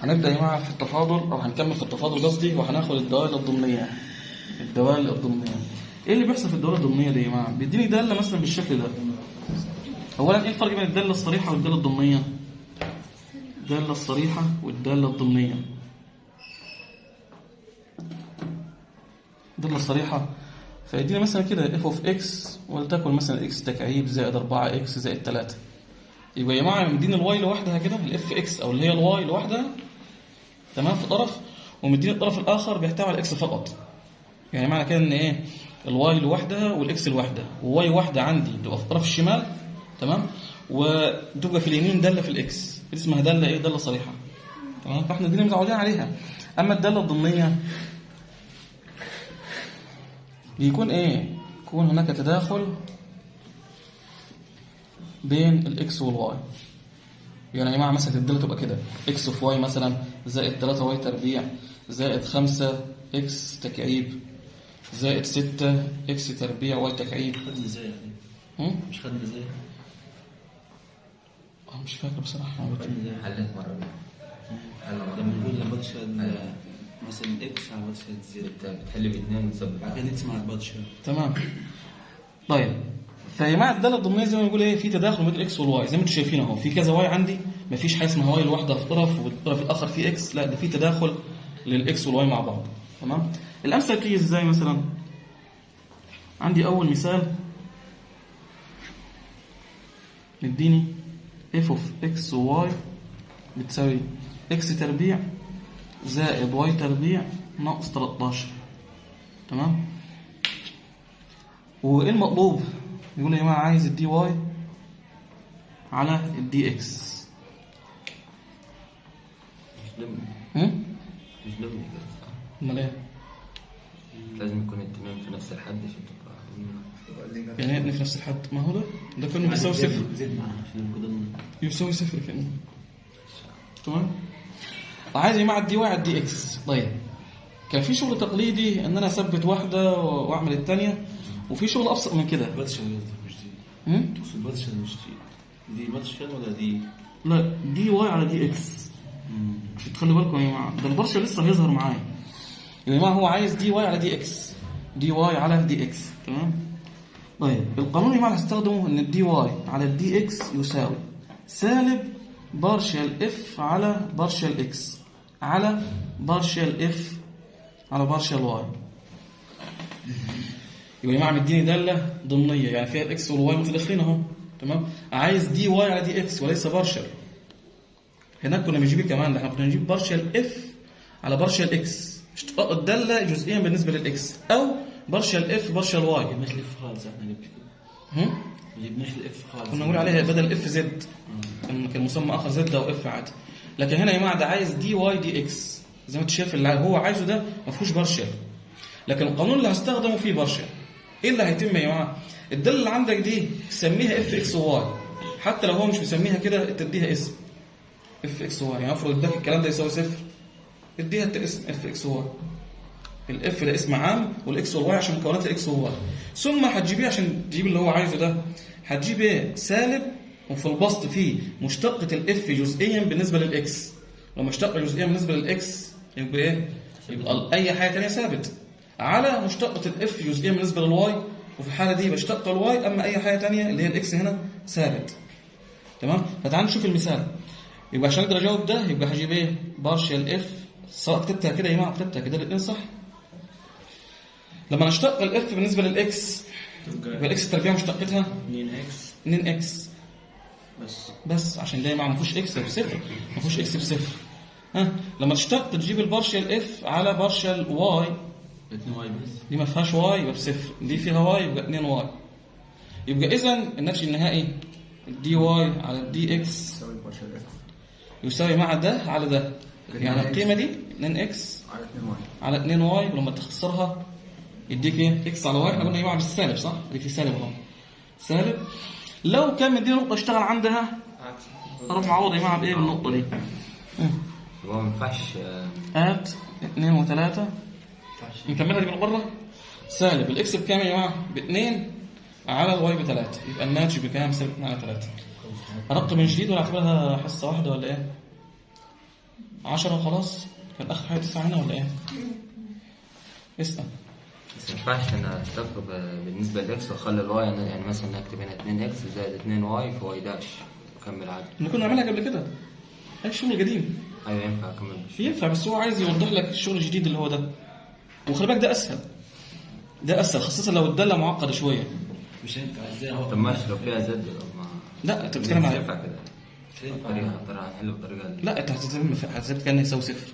هنبدأ يا جماعة في التفاضل، أو هنكمل في التفاضل قصدي، وهناخد الدوال الضمنية. الدوال الضمنية إيه اللي بيحصل في الدوال الضمنية دي يا جماعة؟ بيديني دالة مثلا بالشكل ده. أولا إيه الفرق بين الدالة الصريحة والدالة الضمنية؟ الدالة الصريحة والدالة الضمنية. الدالة الصريحة فيديني مثلا كده f of x ولتكن مثلا x تكعيب زائد 4x زائد 3. يبقى يا جماعة مديني الواي لوحدها كده، الاف اكس أو اللي هي الواي لوحدها، تمام، في طرف، ومديني الطرف الآخر بيحتوي على اكس فقط. يعني معنى كده إن إيه؟ الواي لوحدها والإكس لوحدها، وواي واحدة عندي تبقى في الطرف الشمال، تمام، وتبقى في اليمين دالة في الإكس، دي اسمها دالة إيه؟ دالة صريحة، تمام. فإحنا دي متعودين عليها. أما الدالة الضمنية بيكون إيه؟ يكون هناك تداخل بين الإكس والواي. يعني يا جماعة مثلا الدالة تبقى كده إكس في واي مثلا زائد 3 واي تربيع زائد 5 إكس تكعيب زائد 6 إكس تربيع واي تكعيب. خدنا زي مش خدنا زي مش فاكر بصراحة. خدنا زي حلت مرة لما نقول لما بتشهد مثلا اكس على بتشهد زي بتحل باثنين وتثبت بعدين تسمع البطشة. تمام. طيب فيا جماعة الدالة الضمنية زي ما بنقول ايه، في تداخل بين الاكس والواي زي ما انتم شايفين اهو. في كذا واي عندي، مفيش حاجة اسمها واي لوحدها في طرف والطرف الآخر فيه اكس، لا ده في تداخل للاكس والواي مع بعض، تمام. الأمثلة تيجي ازاي؟ مثلا عندي أول مثال مديني f of x و y بتساوي x تربيع زائد y تربيع ناقص 13، تمام. وايه المطلوب؟ يقول يا جماعه عايز الدي واي على الدي اكس. مش ضمني امال ايه؟ لازم يكون التمام في نفس الحد عشان تبقى يعني ايه في نفس الحد؟ ما هو ده كله بيساوي صفر. زد معنا عشان كده يساوي صفر كأنه، تمام. عايز يا جماعه الدي واي على الدي اكس. طيب كان في شغل تقليدي ان انا اثبت واحده واعمل الثانيه، وفي شغل ابسط من كده. بطشة مش دي. تقصد بطشة مش دي بطشة ولا دي؟ لا دي واي على دي اكس. تخلوا بالكم يا جماعه، ده البرشا لسه هيظهر معايا. يا جماعه هو عايز دي واي على دي اكس، دي واي على دي اكس، تمام. طيب القانون يا جماعه اللي هستخدمه ان الدي واي على الدي اكس يساوي سالب بارشال اف على بارشال اكس على بارشال اف على بارشال واي. يبقى يا جماعه مديني داله ضمنيه يعني فيها الاكس والواي متداخلين اهو، تمام. عايز دي واي على دي اكس وليس بارشال. هناك كنا بنجيب كمان ده، احنا كنا بنجيب بارشال اف على بارشال اكس، اشتقاق الداله جزئيا بالنسبه للاكس، او بارشال اف بارشال واي. جبناش الاف خالص احنا نبكي ما جبناش الاف خالص، كنا نقول عليها بدل اف زد، كان مسمى اخر زد او اف عادي. لكن هنا يا جماعه ده عايز دي واي دي اكس، زي ما انت شايف اللي هو عايزه ده ما فيهوش بارشال، لكن القانون اللي هستخدمه فيه بارشال. ايه اللي هيتم يا جماعه؟ الداله اللي عندك دي سميها اف اكس واي، حتى لو هو مش مسميها كده تديها اسم اف اكس واي. يعني افرض اداك الكلام ده يساوي صفر، اديها انت اسم اف اكس واي. الاف ده اسم عام والاكس والواي عشان مكونات الاكس والواي. ثم هتجيبيه عشان تجيب اللي هو عايزه ده، هتجيب ايه؟ سالب، وفي البسط فيه مشتقة الاف جزئيا بالنسبة للاكس. لو مشتقة جزئيا بالنسبة للاكس يبقى ايه؟ يبقى اي حاجة تانية ثابت، على مشتقة الاف جزئيا بالنسبة للواي، وفي الحالة دي بشتق الواي، اما اي حاجة تانية اللي هي الاكس هنا ثابت، تمام. فتعال نشوف المثال. يبقى عشان اقدر اجاوب ده يبقى هجيب ايه؟ بارشال اف، سواء كتبتها كده يا جماعه كتبتها كده الاثنين صح. لما نشتق الاف بالنسبه للاكس يبقى الاكس تربيع مشتقتها 2 اكس بس عشان ده يا جماعه ما فيهوش اكس بصفر، ما فيهوش اكس بصفر. لما تشتق تجيب البارشال اف على بارشال واي، 2 واي بس، دي ما فيهاش واي يبقى بصفر، دي فيها واي يبقى 2 واي. يبقى اذا الناتج النهائي دي واي على الدي اكس يساوي مع ده على ده، يعني القيمة دي 2x على 2y، ولما تخسرها يديك ايه؟ x على y. احنا قلنا يا جماعه بالسالب صح؟ دي سالب اهو، سالب. لو كان مديني نقطة اشتغل عندها اروح معوض يا جماعه بايه؟ بالنقطة دي. هو ما ينفعش ات 2 و3 نكملها دي من بره. سالب الاكس بكام يا جماعه؟ ب2 على الواي ب3، يبقى الناتج بكام؟ سالب 2 على 3. ارقم من جديد ولا اعتبرها حصة واحدة ولا ايه؟ 10 وخلاص. كان اخر حاجه 9 هنا ولا ايه؟ اسال. بس ما ينفعش انا اشتق بالنسبه للاكس واخلي الواي يعني مثلا اكتب هنا 2 اكس زائد 2 واي في واي داش اكمل عادي. اللي كنا نعملها قبل كده، هاي الشغل القديم. ايوه ينفع اكمل ينفع، بس هو عايز يوضح لك الشغل الجديد اللي هو ده. وخلي بالك ده اسهل، ده اسهل خاصه لو الداله معقده شويه. مش هينفع ازاي هو. طب ماشي لو فيها زد ما لا انت بتتكلم على ينفع كده. طريقه هنحل بطريقه لا انت هتثبت كانه يساوي صفر.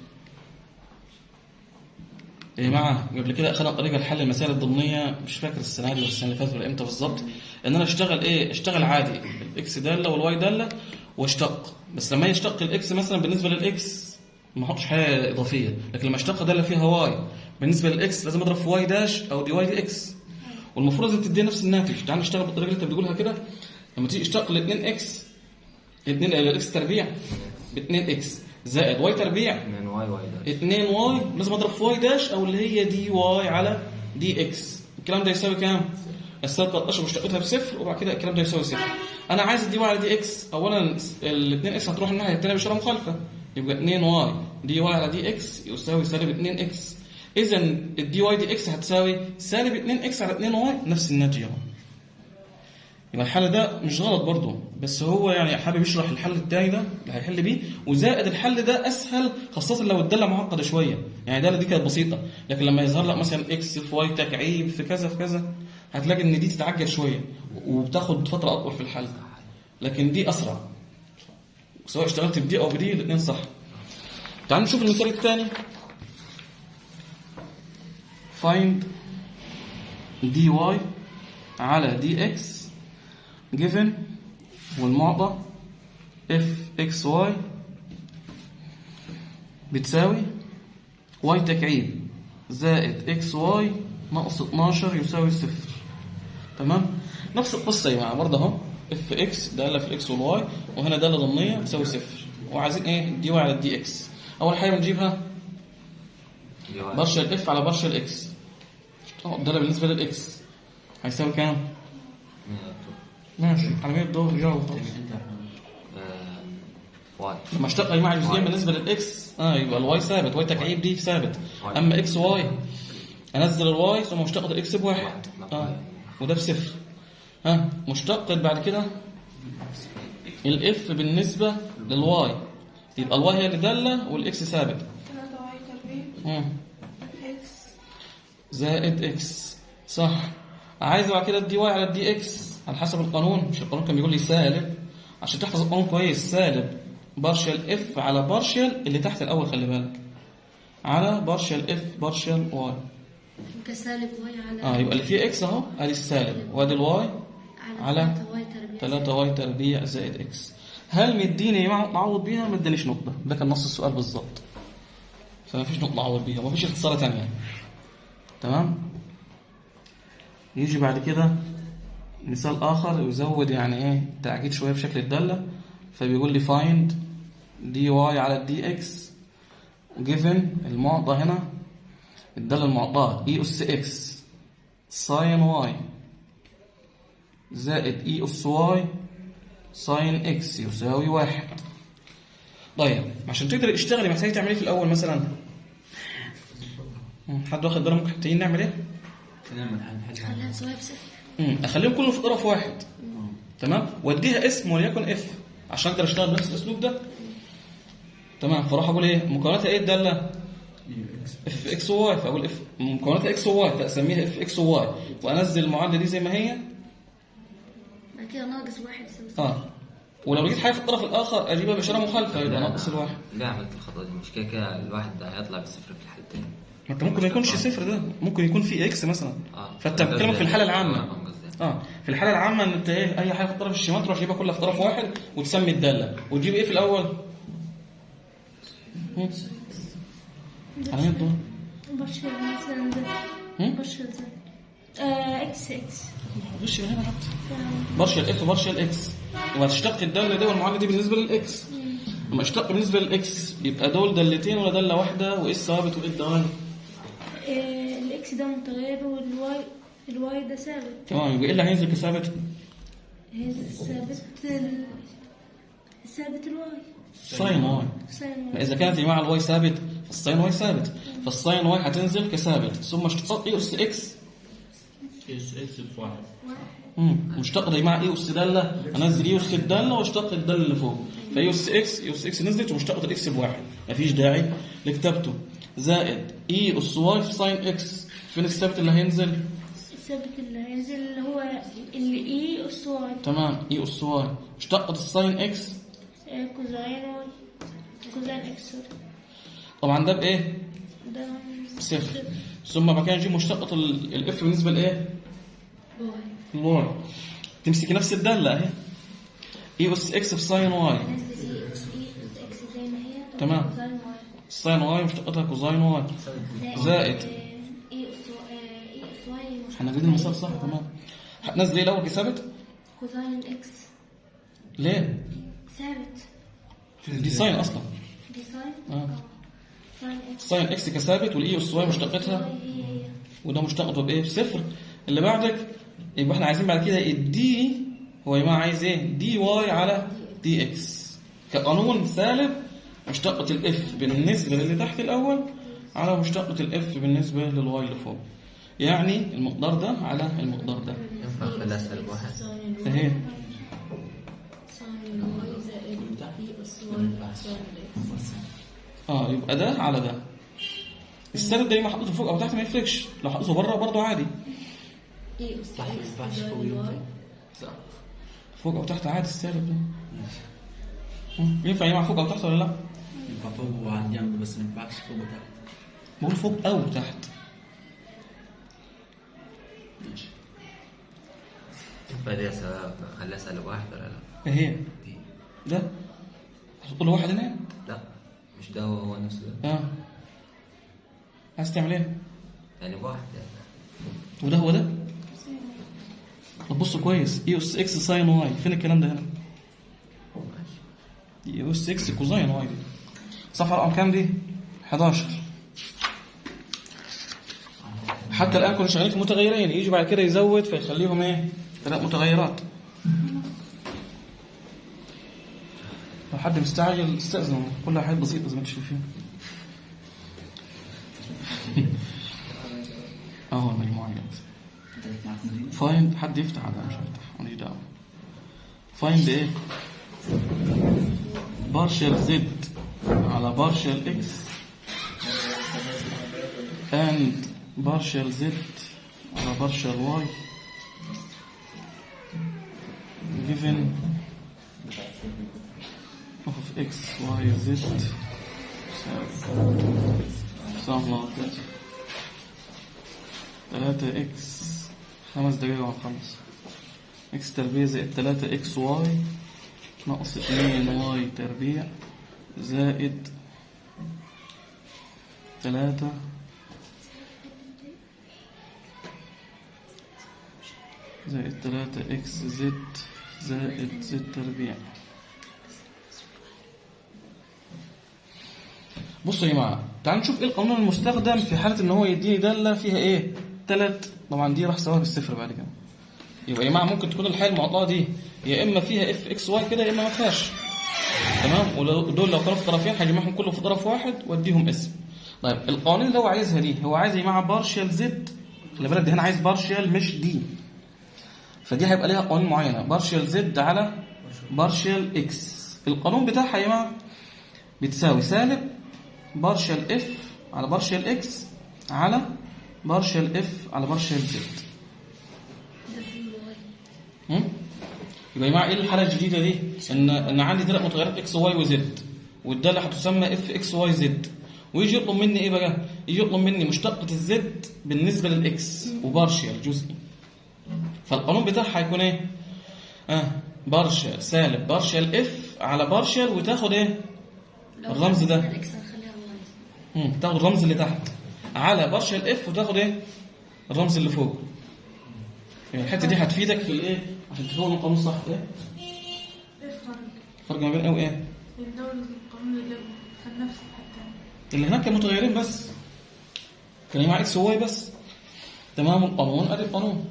يا جماعه قبل كده اخذنا طريقه لحل المسائل الضمنيه، مش فاكر السنه دي ولا السنه اللي فاتت ولا امتى بالظبط، ان انا اشتغل ايه، اشتغل عادي الاكس داله والواي داله واشتق. بس لما يشتق الاكس مثلا بالنسبه للاكس ما احطش حاجه اضافيه، لكن لما اشتق داله فيها واي بالنسبه للاكس لازم اضرب في واي داش او دي واي دي اكس، والمفروض لازم تدي نفس الناتج. تعال نشتغل بالطريقه اللي انت بتقولها كده. لما تيجي تشتق ل 2 اكس 2 الاكس تربيع ب 2 اكس زائد واي تربيع 2 واي واي داش 2 واي، لازم اضرب في واي داش او اللي هي دي واي على دي اكس. الكلام ده يساوي كام؟ السالب 13 مشتقتها بصفر، وبعد كده الكلام ده يساوي صفر. انا عايز الدي واي على دي اكس. اولا ال 2 اكس هتروح الناحيه الثانيه باشاره مخالفه، يبقى 2 واي دي واي على دي اكس يساوي سالب 2 اكس. اذا الدي واي دي اكس هتساوي سالب 2 اكس على 2 واي، نفس الناتج اهو. يبقى الحل ده مش غلط برضه، بس هو يعني حابب يشرح الحل التاني ده اللي هيحل بيه، وزائد الحل ده اسهل خاصه لو الداله معقده شويه. يعني الداله دي كانت بسيطه، لكن لما يظهر لك مثلا اكس في واي تكعيب في كذا في كذا هتلاقي ان دي تتعجل شويه وبتاخد فتره اطول في الحل، لكن دي اسرع. سواء اشتغلت بدي او بدي الاثنين صح. تعالوا نشوف المثال الثاني. find dy على dx given والمعطى fxy بتساوي y تكعيب زائد xy ناقص 12 يساوي صفر. تمام؟ نفس القصة يا جماعة برضه اهو. fx دالة في الاكس والواي، وهنا دالة ضمنية تساوي صفر، وعايزين ايه؟ دي واي على الدي اكس. أول حاجة بنجيبها بارشل اف على بارشل اكس. الدالة بالنسبة للاكس هيساوي كام؟ ماشي على 100 دور جاوب خلاص. واي لما اشتق يا جماعه الجزئيه بالنسبه للاكس يبقى الواي ثابت، واي تكعيب دي ثابت. اما اكس واي انزل الواي ثم مشتقه الاكس بواحد وده بصفر. مشتقة بعد كده الاف بالنسبه للواي، يبقى الواي هي اللي داله والاكس ثابت. 3 واي تربيع اكس زائد اكس صح. عايز بعد كده الدي واي على الدي اكس على حسب القانون. مش القانون كان بيقول لي سالب، عشان تحفظ القانون كويس، سالب بارشل اف على بارشل اللي تحت الاول خلي بالك على بارشل اف بارشل واي. كسالب واي على يبقى اللي فيه اكس اهو ادي السالب وادي الواي على 3 واي تربيع زائد اكس. هل مديني معوض بيها؟ ما ادانيش نقطه، ده كان نص السؤال بالظبط، فما فيش نقطه اعوض بيها، وما فيش اختصار ثانيه. تمام. يجي بعد كده مثال آخر يزود يعني إيه تعقيد شوية في شكل الدالة، فبيقول لي find dy على dx given المعطى هنا الدالة المعطاة e أس x sin y زائد e أس y sin x يساوي 1. طيب عشان تقدر تشتغلي محتاج تعمل ايه في الأول مثلا؟ حد واخد باله ممكن تيجي نعمل ايه؟ خليها تساوي بصفر. اخليهم كلهم في طرف واحد. تمام، واديها اسم وليكن اف عشان اقدر اشتغل بنفس الاسلوب ده. تمام، فراح اقول ايه مكوناتها ايه الداله؟ اف اكس وواي، فاقول اف مكوناتها اكس وواي فاسميها اف اكس وواي وانزل المعادله دي زي ما هي. بعد كده ناقص 1 يساوي ولو لقيت حاجه في الطرف الاخر اجيبها باشاره مخالفه يبقى ناقص الواحد. ليه عملت الخطوه دي؟ مش كده الواحد هيطلع بصفر في الحالتين. انت ممكن ما يكونش صفر، ده ممكن يكون في اكس مثلا. فانت بتتكلم في الحاله العامه. في الحاله العامه ان انت ايه اي حاجه في الطرف الشمال تروح تجيبها كلها في طرف واحد وتسمي الداله وتجيب ايه في الاول؟ على مين الدور؟ برشل مثلا ده برشل ده اكس غش هنا حتى برشل اف برشل اكس، يبقى تشتق الداله دي والمعادله دي بالنسبه للاكس. لما اشتق بالنسبه للاكس يبقى دول دالتين ولا داله واحده، وايه الثابت وايه الدوال؟ الاكس ده متغير والواي ده ثابت. يبقى ايه اللي هينزل كثابت؟ ثابت الواي. ساين واي. ساين ما اذا كانت يا جماعه الواي ثابت فالساين واي ثابت، فالساين واي هتنزل كثابت، ثم اشتقاق اي اس اكس اس اكس بواحد. مشتق ده يا جماعه اي اس داله، انزل اي اس الداله واشتق الداله اللي فوق، فاي اس اكس نزلت ومشتقه الاكس بواحد، مفيش داعي لكتابته. زائد اي اس واي في ساين اكس، فين الثابت اللي هينزل؟ الثابت اللي هينزل اللي هو اللي اي اس واي. تمام، اي اس واي مشتقه الساين اكس كوزاين واي، كوزاين اكس. طبعا ده بايه؟ ده صفر. ثم بعد كده نجيب مشتقه الاف بالنسبه لايه؟ الواي. تمسكي نفس الداله اهي، اي اس اكس في ساين واي. تمام، ساين واي مشتقتها كوزاين واي زائد احنا جايبين المثال صح. تمام، هتنزل ايه الاول كثابت؟ كوزاين اكس. ليه؟ ثابت. دي ساين اصلا. دي ساين. ساين اكس. ساين اكس كثابت، والاي اس واي مشتقتها هي وده مشتقته بايه؟ بصفر. اللي بعدك يبقى احنا عايزين بعد كده الدي، هو يا جماعه عايز ايه؟ دي واي على دي اكس كقانون سالب مشتقة الاف بالنسبة للي تحت الأول على مشتقة الاف بالنسبة للواي اللي فوق، يعني المقدار ده على المقدار ده. ينفع أخليها سالب واحد؟ اهي ساين واي زائد اي اس واي ساين اكس. يبقى ده على ده. السالب ده يا اما حطيته فوق او تحت ما يفرقش، لو حطيته بره برضه عادي. اي اس صح، ما ينفعش زائد فوق واي. ينفع. صح. فوق او تحت عادي السالب ده. ينفع يا جماعه فوق او تحت ولا لا؟ ينفع فوق وعلى الجنب بس ما ينفعش فوق وتحت. بقول فوق او تحت. ماشي. ينفع دي أخليها سالب واحد ولا لا؟ اهي دي. ده هتحط له واحد هنا. لا، مش ده هو نفسه ده. عايز تعمل ايه؟ يعني بواحد يعني. وده هو ده. طب بصوا كويس، اي اس اكس ساين واي، فين الكلام ده هنا؟ ماشي. اي اس اكس كوزاين واي دي. صفحه رقم كام دي؟ 11. حتى الان كنا شغالين في متغيرين، يجي بعد كده يزود فيخليهم ايه؟ 3 متغيرات. لو حد مستعجل استأذنوا، كلها حاجات بسيطه زي ما انتم شايفين. مجموعات. فايند، حد يفتح على مش هفتح، ماليش دعوه. فايند ايه؟ بارشل زد على بارشل اكس and بارشل زد على بارشل واي given of x y z سامبل 3x 5 دقايق وخمس x تربيع زائد 3xy ناقص 2y تربيع زائد 3 زائد 3x زد زائد زد تربيع. بصوا يا جماعه، تعالوا نشوف ايه القانون المستخدم في حاله ان هو يديني داله فيها ايه؟ 3. طبعا دي راح اسويها بالصفر بعد كده. يبقى يا جماعه ممكن تكون الحاله المعطاه دي يا اما فيها اف اكس واي كده يا اما ما فيهاش. تمام، ودول لو كانوا في طرفين هجمعهم كله في طرف واحد واديهم اسم. طيب القوانين اللي هو عايزها دي، هو عايز يا جماعه بارشال زد، خلي بالك ده هنا عايز بارشال مش دي، فدي هيبقى ليها قوانين معينه، بارشال زد على بارشال اكس. القانون بتاعها يا جماعه بتساوي سالب بارشال اف على بارشال اكس على بارشال اف على بارشال زد. يبقى يا جماعه ايه الحاله الجديده دي؟ ان عندي 3 متغيرات اكس واي وزد، والداله هتسمى اف اكس واي زد، ويجي يطلب مني ايه بقى؟ يجي يطلب مني مشتقه الزد بالنسبه للاكس وبارشال جزئي. فالقانون بتاعها هيكون ايه؟ بارشال سالب بارشال اف على بارشال، وتاخد ايه؟ الرمز ده. تاخد الرمز اللي تحت على بارشال اف، وتاخد ايه؟ الرمز اللي فوق. يعني الحته دي هتفيدك في الايه؟ عشان تكون القانون صح. ايه فرق ما بين ايه وايه؟ القانون اللي كان نفس حتى اللي هناك كان متغيرين بس، كان مع اكس وواي بس. تمام، القانون ادي القانون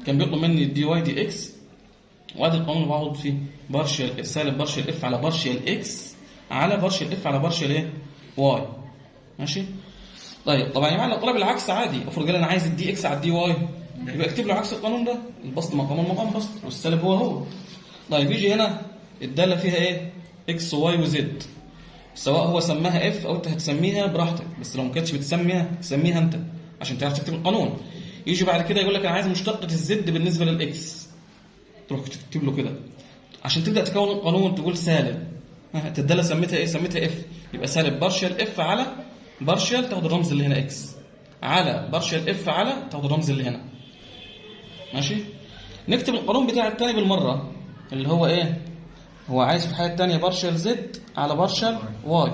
كان بيطلب مني دي واي دي اكس، وادي القانون اللي بعوض فيه بارشال سالب بارشال اف على بارشال اكس على بارشل اف على بارشل ايه واي. ماشي. طيب طبعا يا جماعه لو طلب العكس عادي، افرض قال انا عايز الدي اكس على الدي واي، يبقى اكتب له عكس القانون ده، البسط مقام المقام بسط والسالب هو. طيب يجي هنا الداله فيها ايه؟ اكس وواي وزد، سواء هو سماها اف او انت هتسميها براحتك، بس لو ما كانتش بتسميها تسميها انت عشان تعرف تكتب القانون. يجي بعد كده يقول لك انا عايز مشتقة الزد بالنسبه للاكس، تروح تكتب له كده عشان تبدا تكون القانون تقول سالب، الداله سميتها ايه؟ سميتها اف، يبقى سالب بارشل اف على بارشل تاخد الرمز اللي هنا اكس على بارشل اف على تاخد الرمز اللي هنا. ماشي. نكتب القانون بتاع الثاني بالمره اللي هو ايه؟ هو عايز في الحاله الثانيه بارشل زد على بارشل واي.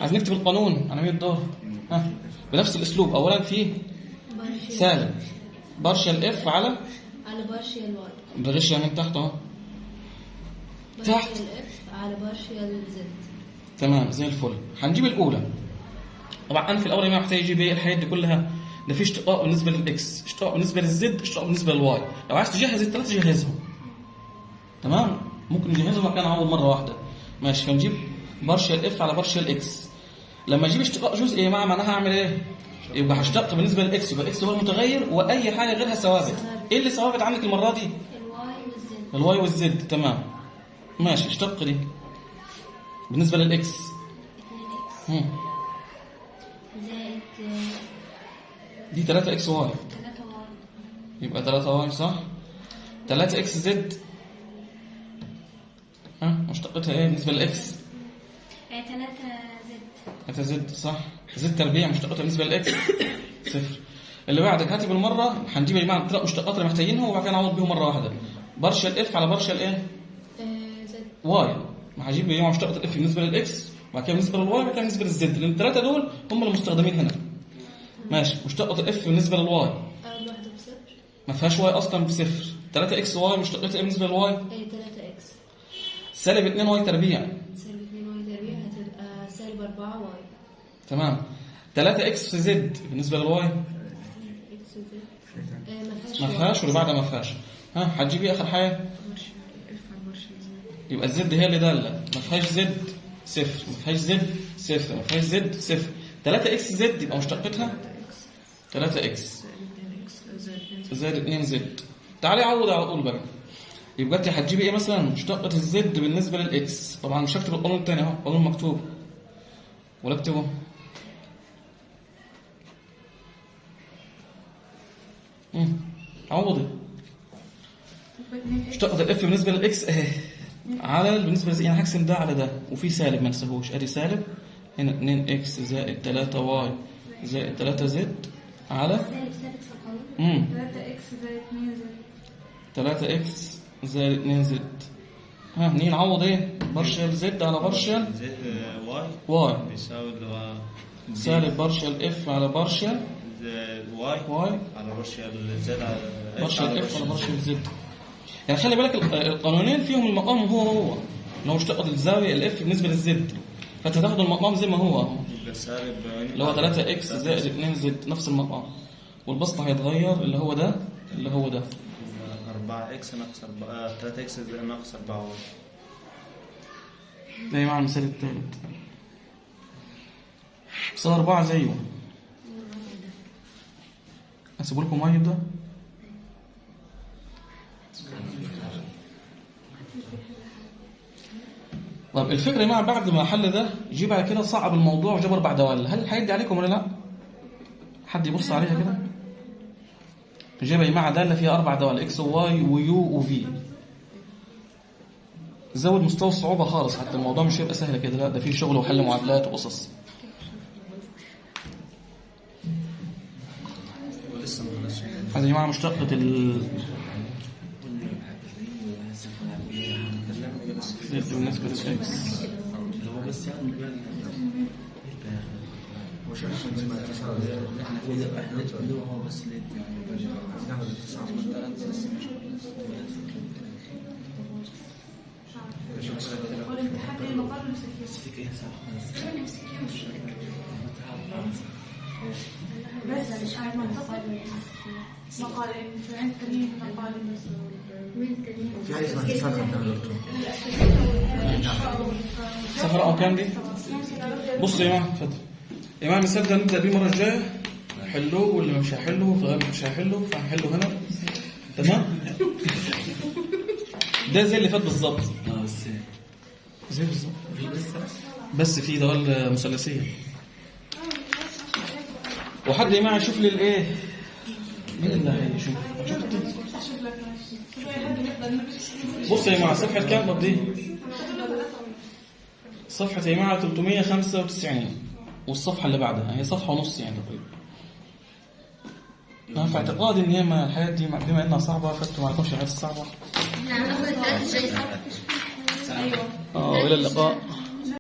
عايز نكتب القانون على 100 دور بنفس الاسلوب. اولا فيه سالب بارشل اف على بارشل واي بغش من تحت اهو، تحت بارشل اف على بارشل زد. تمام زي الفل. هنجيب الاولى. طبعا انا في الاول ما محتاج اجيب ايه الحاجات دي كلها، ده في اشتقاق بالنسبه للاكس، اشتقاق بالنسبه للزد، اشتقاق بالنسبه للواي. لو عايز تجهز الثلاثه جهزهم، تمام، ممكن نجهزهم مكان اول مره واحده. ماشي. فنجيب بارشل اف على بارشل اكس. لما اجيب اشتقاق جزئي يا جماعه معناها اعمل ايه؟ يبقى هشتق بالنسبه للاكس، يبقى اكس هو المتغير واي حاجه غيرها ثوابت. ايه اللي ثوابت عندك المره دي؟ الواي والزد. الواي والزد. تمام. ماشي. اشتق دي بالنسبه للاكس 2 اكس زائد دي 3 اكس واي، 3 واي يبقى 3 واي صح. 3 اكس زد مشتقتها ايه بالنسبه للاكس؟ 3 زد. 3 زد صح. زد تربيع مشتقتها بالنسبه للاكس صفر. اللي بعدك هاتي بالمره، هنجيب يا جماعه الثلاث مشتقات اللي محتاجينها وبعد كده نعوض بيهم مره واحده. بارشل اف على بارشل ايه؟ زد واي. هجيب يا جماعه مشتقه الاف بالنسبه للاكس وبعد كده بالنسبه للواي وبعد كده بالنسبه للزد، لان الثلاثه دول هم اللي مستخدمين هنا. ماشي. مشتقه الاف بالنسبه للواي اول واحده بصفر، ما فيهاش واي اصلا بصفر. 3 اكس واي مشتقتها ايه بالنسبه للواي؟ 3 اكس سالب 2 واي تربيع. سالب 2 واي تربيع هتبقى سالب 4 واي. تمام. 3 اكس زد بالنسبه للواي اكس زد ما فيهاش واللي بعدها ما فيهاش. هتجيب ايه اخر حاجه؟ يبقى الزد هي اللي داله، ما فيهاش زد صفر، ما فيهاش زد صفر، ما فيهاش زد صفر. 3 اكس زد يبقى مشتقتها 3 اكس زائد 2 زد. تعالي عوض على طول بقى. يبقى انت هتجيبي ايه مثلا؟ مشتقه الزد بالنسبه للاكس. طبعا مش هكتب القانون الثاني اهو، القانون مكتوب ولا اكتبه؟ عوضي. مشتقه الاف بالنسبه للاكس اهي على بالنسبه لزي، يعني هقسم ده على ده وفي سالب ما ننساهوش، ادي سالب هنا 2 اكس زائد 3 واي زائد 3 زد على سالب ثابت في القانون. 3 اكس زائد 2 زد. 3 اكس زائد 2 زد. نيجي نعوض ايه؟ بارشل زد على بارشل واي بيساوي اللي هو سالب بارشل اف على بارشل واي على بارشل زد على بارشل اف على بارشل زد. يعني خلي بالك القانونين فيهم المقام هو اللي هو مشتقة الزاوية الاف بالنسبة للزد، فانت تاخد المقام زي ما هو يبقى سالب اللي هو 3 اكس زائد 2 زد نفس المقام، والبسط هيتغير اللي هو ده اللي هو ده 4 اكس ناقص 4 3 اكس ناقص 4 واي. ده مع المثال الثالث صار 4 زيه. هسيب لكم واجب ده. طب الفكره يا جماعه بعد ما حل ده يجيب على كده صعب الموضوع وجاب 4 دوال، هل هيدي عليكم ولا لا؟ حد يبص عليها كده. جايبه يا جماعه داله فيها 4 دوال اكس وواي ويو وفي. زود مستوى الصعوبه خالص، حتى الموضوع مش هيبقى سهل كده، لا ده فيه شغل وحل معادلات وقصص. ولسه ما خلصش. هذه يا جماعه مشتقه بالنسبه للاكس هو بس يعني مش عشان احنا في هو بس ليه ناخد 9 بس مش عارف مقالين في عند تانيين مقالين بس مين تانيين في حاجه اسمها اتصال قدام الدكتور. صفحة رقم كام دي؟ بص يا جماعة اتفضل يا جماعة، المثال ده نبدأ بيه المرة الجاية، حلوه واللي مش هيحله في الغالب مش هيحله، فهنحله هنا تمام؟ ده زي اللي فات بالظبط. بس زي بالظبط بس في دوال مثلثية. وحد يا جماعة يشوف لي الايه؟ مين اللي هيشوف؟ بص يا جماعة صفحة كام طب دي؟ صفحة يا جماعة 395 والصفحة اللي بعدها هي صفحة ونص يعني تقريبا. أنا في اعتقادي إن هي ما الحياة دي بما إنها صعبة فأنتم ما عندكمش الحياة الصعبة. نعم. وإلى اللقاء.